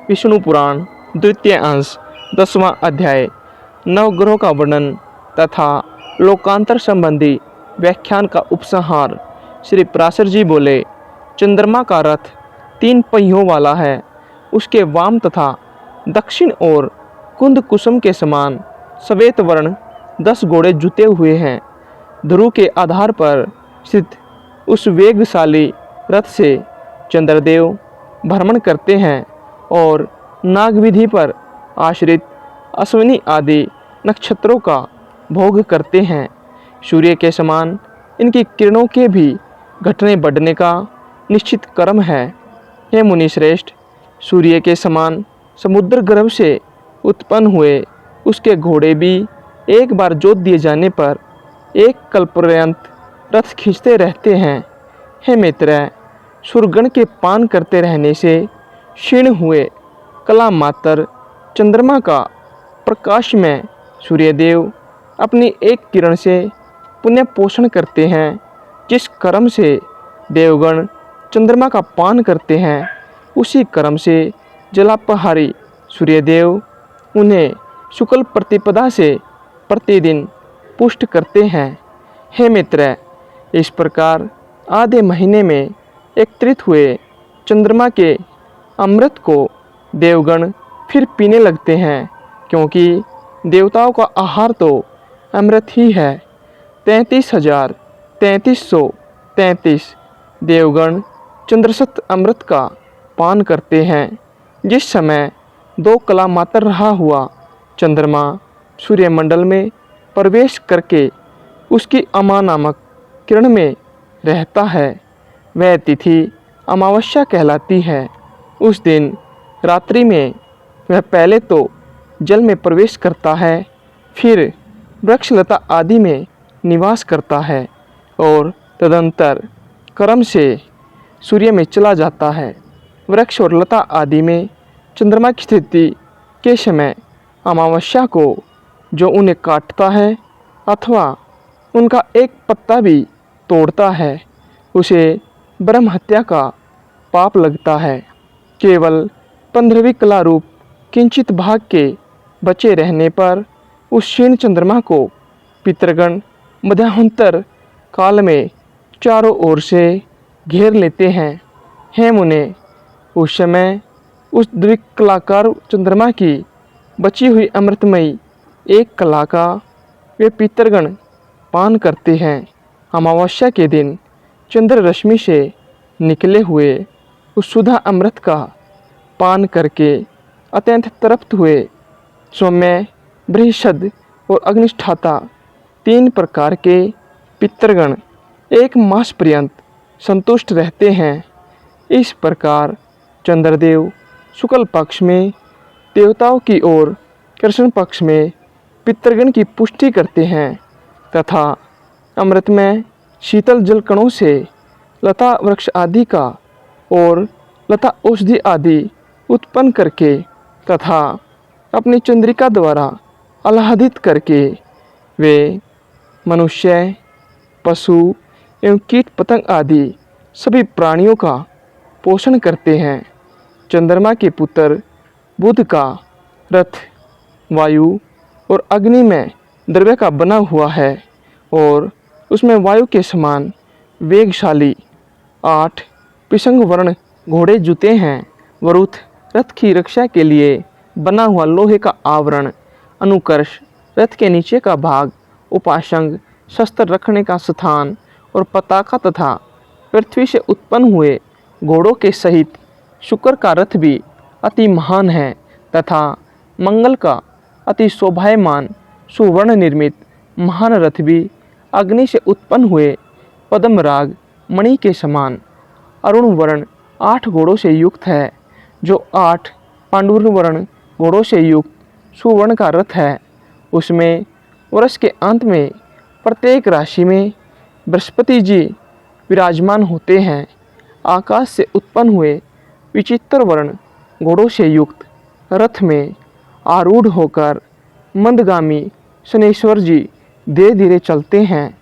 विष्णु पुराण द्वितीय अंश 10वां अध्याय नवग्रहों का वर्णन तथा लोकांतर संबंधी व्याख्यान का उपसंहार। श्री पराशर जी बोले, चंद्रमा का रथ 3 पहियों वाला है। उसके वाम तथा दक्षिण ओर कुंद कुसुम के समान श्वेत वर्ण 10 घोड़े जुते हुए हैं। ध्रुव के आधार पर स्थित उस वेगशाली रथ से चंद्रदेव भ्रमण करते हैं और नाग विधि पर आश्रित अश्विनी आदि नक्षत्रों का भोग करते हैं। सूर्य के समान इनकी किरणों के भी घटने बढ़ने का निश्चित क्रम है। हे मुनि श्रेष्ठ, सूर्य के समान समुद्र गर्भ से उत्पन्न हुए उसके घोड़े भी एक बार जोत दिए जाने पर एक कल्प पर्यंत रथ खींचते रहते हैं। हे मित्र, सूर्यगण के पान करते रहने से क्षीण हुए कला मात्र चंद्रमा का प्रकाश में सूर्यदेव अपनी एक किरण से पुण्य पोषण करते हैं। जिस कर्म से देवगण चंद्रमा का पान करते हैं, उसी कर्म से जलापहारी सूर्यदेव उन्हें शुक्ल प्रतिपदा से प्रतिदिन पुष्ट करते हैं। हे मित्र, इस प्रकार आधे महीने में एकत्रित हुए चंद्रमा के अमृत को देवगण फिर पीने लगते हैं, क्योंकि देवताओं का आहार तो अमृत ही है। 33,3333 देवगण चंद्रसत अमृत का पान करते हैं। जिस समय 2 कला मात्र रहा हुआ चंद्रमा सूर्यमंडल में प्रवेश करके उसकी अमा नामक किरण में रहता है, वह तिथि अमावस्या कहलाती है। उस दिन रात्रि में वह पहले तो जल में प्रवेश करता है, फिर वृक्षलता आदि में निवास करता है और तदंतर क्रम से सूर्य में चला जाता है। वृक्ष और लता आदि में चंद्रमा की स्थिति के समय अमावस्या को जो उन्हें काटता है अथवा उनका एक पत्ता भी तोड़ता है, उसे ब्रह्म हत्या का पाप लगता है। केवल 15वीं कला रूप किंचित भाग के बचे रहने पर उस क्षीण चंद्रमा को पितृगण मध्यांतर काल में चारों ओर से घेर लेते हैं। हे मुने, उस समय उस द्विकलाकार चंद्रमा की बची हुई अमृतमयी एक कला का वे पितृगण पान करते हैं। अमावस्या के दिन चंद्र रश्मि से निकले हुए उस सुधा अमृत का पान करके अत्यंत तृप्त हुए सौम्य, बृहस्पति और अग्निष्ठाता 3 प्रकार के पितृगण 1 मास पर्यंत संतुष्ट रहते हैं। इस प्रकार चंद्रदेव शुक्ल पक्ष में देवताओं की ओर कृष्ण पक्ष में पितृगण की पुष्टि करते हैं तथा अमृत में शीतल जल कणों से लता वृक्ष आदि का और लता औषधि आदि उत्पन्न करके तथा अपनी चंद्रिका द्वारा आह्लादित करके वे मनुष्य, पशु एवं कीट पतंग आदि सभी प्राणियों का पोषण करते हैं। चंद्रमा के पुत्र बुध का रथ वायु और अग्नि में द्रव्य का बना हुआ है और उसमें वायु के समान वेगशाली 8 पिशंग वर्ण घोड़े जुते हैं। वरुथ रथ की रक्षा के लिए बना हुआ लोहे का आवरण, अनुकर्ष रथ के नीचे का भाग, उपाशंग शस्त्र रखने का स्थान और पताका तथा पृथ्वी से उत्पन्न हुए घोड़ों के सहित शुक्र का रथ भी अति महान है तथा मंगल का अति शोभायमान सुवर्ण निर्मित महान रथ भी अग्नि से उत्पन्न हुए पद्मराग मणि के समान अरुण वर्ण 8 घोड़ों से युक्त है, जो 8 पांडुरवर्ण घोड़ों से युक्त सुवर्ण का रथ है। उसमें वर्ष के अंत में प्रत्येक राशि में बृहस्पति जी विराजमान होते हैं। आकाश से उत्पन्न हुए विचित्र वर्ण घोड़ों से युक्त रथ में आरूढ़ होकर मंदगामी शनेश्वर जी धीरे धीरे चलते हैं।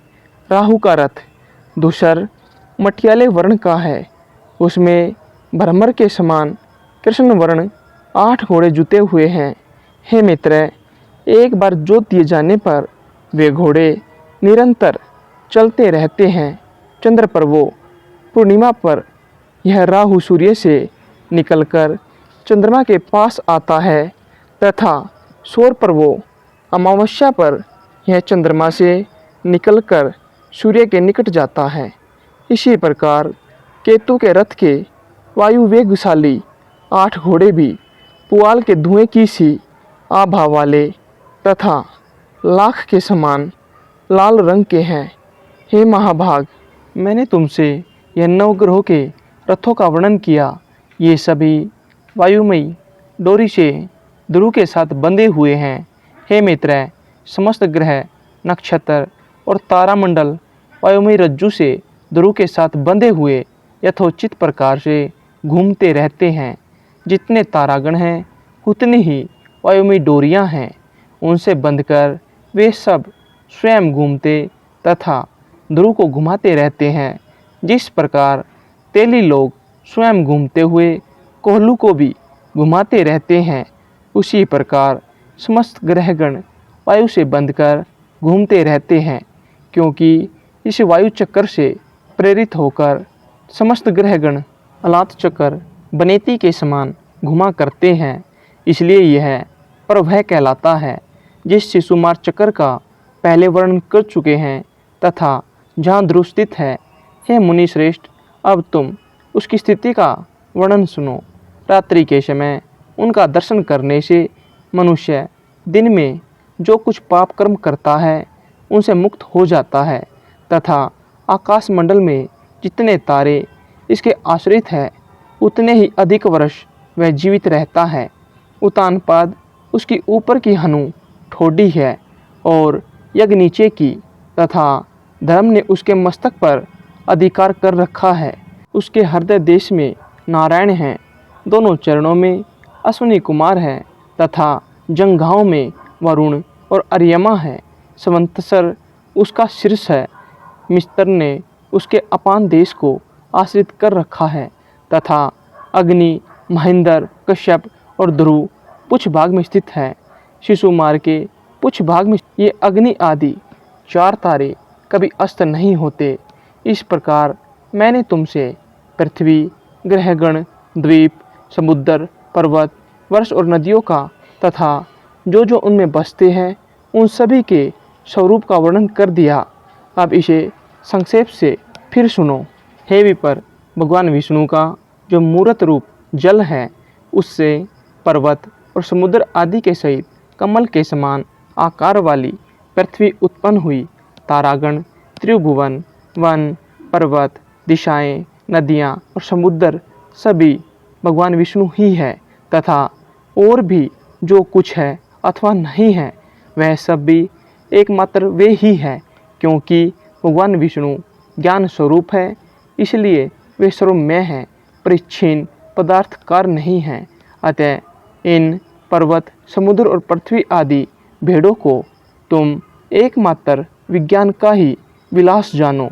राहु का रथ धूसर मटियाले वर्ण का है। उसमें भ्रमर के समान कृष्ण वर्ण 8 घोड़े जुते हुए हैं। हे मित्र, एक बार जोत दिए जाने पर वे घोड़े निरंतर चलते रहते हैं। चंद्र पर्वो पूर्णिमा पर यह राहु सूर्य से निकलकर चंद्रमा के पास आता है तथा सौर पर्वो अमावस्या पर यह चंद्रमा से निकलकर सूर्य के निकट जाता है। इसी प्रकार केतु के रथ के वायु वेगशाली 8 घोड़े भी पुआल के धुएं की सी आभा वाले तथा लाख के समान लाल रंग के हैं। हे महाभाग, मैंने तुमसे यह 9 ग्रहों के रथों का वर्णन किया। ये सभी वायुमयी डोरी से ध्रुव के साथ बंधे हुए हैं। हे मित्र, समस्त ग्रह, नक्षत्र और तारामंडल वायुमयी रज्जु से ध्रुव के साथ बंधे हुए यथोचित प्रकार से घूमते रहते हैं। जितने तारागण हैं उतनी ही वायुमयी डोरियां हैं। उनसे बंधकर वे सब स्वयं घूमते तथा ध्रुव को घुमाते रहते हैं। जिस प्रकार तेली लोग स्वयं घूमते हुए कोहलू को भी घुमाते रहते हैं, उसी प्रकार समस्त ग्रहगण वायु से बंधकर घूमते रहते हैं। क्योंकि इस वायु चक्कर से प्रेरित होकर समस्त ग्रहगण अलात चक्र बनेती के समान घुमा करते हैं, इसलिए यह प्रभय कहलाता है। जिस शिशुमार चक्र का पहले वर्णन कर चुके हैं तथा जहाँ ध्रुव स्थित है, हे मुनि श्रेष्ठ, अब तुम उसकी स्थिति का वर्णन सुनो। रात्रि के समय उनका दर्शन करने से मनुष्य दिन में जो कुछ पाप कर्म करता है उनसे मुक्त हो जाता है तथा आकाश मंडल में जितने तारे इसके आश्रित हैं उतने ही अधिक वर्ष वह जीवित रहता है। उतानपाद उसकी ऊपर की हनु ठोडी है और यज्ञ नीचे की तथा धर्म ने उसके मस्तक पर अधिकार कर रखा है। उसके हृदय देश में नारायण हैं, दोनों चरणों में अश्विनी कुमार हैं तथा जंघाओं में वरुण और अर्यमा है। संवत्सर उसका शीर्ष है। मिस्तर ने उसके अपान देश को आश्रित कर रखा है तथा अग्नि, महेंद्र, कश्यप और ध्रुव पुछ भाग में स्थित है। शिशुमार के पुछ भाग में ये अग्नि आदि 4 तारे कभी अस्त नहीं होते। इस प्रकार मैंने तुमसे पृथ्वी, ग्रहगण, द्वीप, समुद्र, पर्वत, वर्ष और नदियों का तथा जो जो उनमें बसते हैं उन सभी के स्वरूप का वर्णन कर दिया। अब इसे संक्षेप से फिर सुनो। हे विपर, भगवान विष्णु का जो मूर्त रूप जल है, उससे पर्वत और समुद्र आदि के सहित कमल के समान आकार वाली पृथ्वी उत्पन्न हुई। तारागण, त्रिभुवन, वन, पर्वत, दिशाएं, नदियाँ और समुद्र सभी भगवान विष्णु ही है तथा और भी जो कुछ है अथवा नहीं है वह सब भी एकमात्र वे ही है। क्योंकि भगवान विष्णु ज्ञान स्वरूप है, इसलिए वे सर्वमय हैं, परिच्छिन्न पदार्थकार नहीं हैं। अतः इन पर्वत, समुद्र और पृथ्वी आदि भेड़ों को तुम एकमात्र विज्ञान का ही विलास जानो।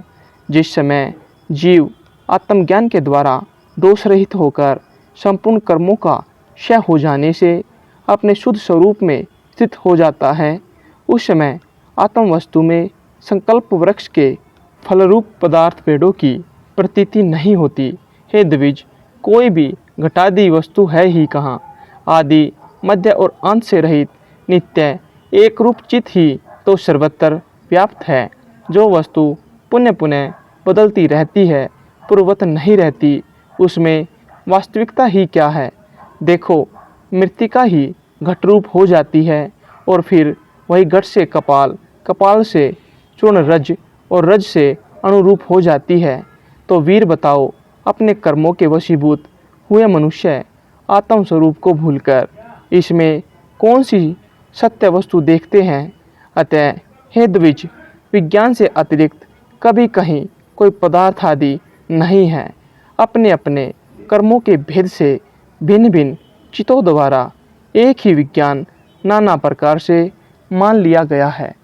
जिस समय जीव आत्मज्ञान के द्वारा दोष रहित होकर संपूर्ण कर्मों का क्षय हो जाने से अपने शुद्ध स्वरूप में स्थित हो जाता है, उस समय आत्म वस्तु में संकल्प वृक्ष के फलरूप पदार्थ पेड़ों की प्रतीति नहीं होती। हे द्विज, कोई भी घटादी वस्तु है ही कहाँ। आदि, मध्य और अंत से रहित नित्य एक रूप चित ही तो सर्वत्र व्याप्त है। जो वस्तु पुनः पुनः बदलती रहती है, पूर्ववत नहीं रहती, उसमें वास्तविकता ही क्या है। देखो, मृत्तिका ही घट रूप हो जाती है और फिर वही घट से कपाल, कपाल से चूर्ण रज और रज से अनुरूप हो जाती है। तो वीर बताओ, अपने कर्मों के वशीभूत हुए मनुष्य आत्म स्वरूप को भूलकर इसमें कौन सी सत्य वस्तु देखते हैं। अतः हे द्विज, विज्ञान से अतिरिक्त कभी कहीं कोई पदार्थ आदि नहीं है। अपने अपने कर्मों के भेद से भिन्न भिन्न चित्तों द्वारा एक ही विज्ञान नाना प्रकार से मान लिया गया है।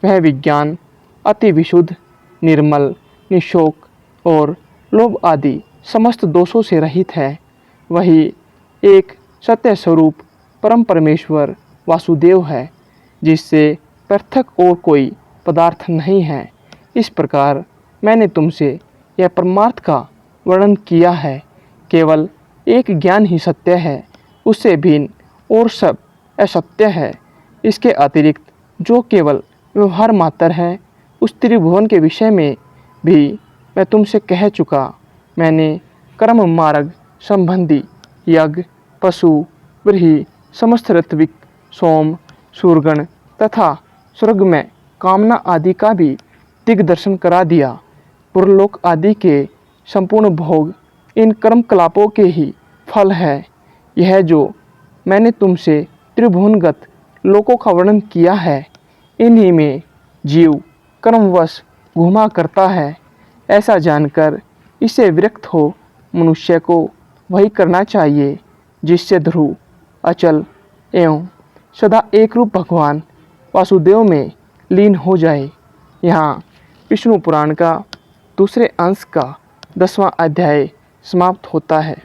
वह विज्ञान अति विशुद्ध, निर्मल, निशोक और लोभ आदि समस्त दोषों से रहित है। वही एक सत्य स्वरूप परम परमेश्वर वासुदेव है, जिससे पृथक और कोई पदार्थ नहीं है। इस प्रकार मैंने तुमसे यह परमार्थ का वर्णन किया है। केवल एक ज्ञान ही सत्य है, उससे भिन्न और सब असत्य है। इसके अतिरिक्त जो केवल व्यवहार मात्र है, उस त्रिभुवन के विषय में भी मैं तुमसे कह चुका। मैंने कर्म मार्ग संबंधी यज्ञ, पशु, व्रीहि, समस्त ऋत्विक, सोम, सूर्यगण तथा स्वर्ग में कामना आदि का भी दिग्दर्शन करा दिया। पुरलोक आदि के संपूर्ण भोग इन कर्म कलापों के ही फल है। यह जो मैंने तुमसे त्रिभुवनगत लोकों का वर्णन किया है, इन्हीं में जीव कर्मवश घूमा करता है। ऐसा जानकर इससे विरक्त हो मनुष्य को वही करना चाहिए जिससे ध्रुव, अचल एवं सदा एक रूप भगवान वासुदेव में लीन हो जाए। यहाँ विष्णु पुराण का दूसरे अंश का 10वां अध्याय समाप्त होता है।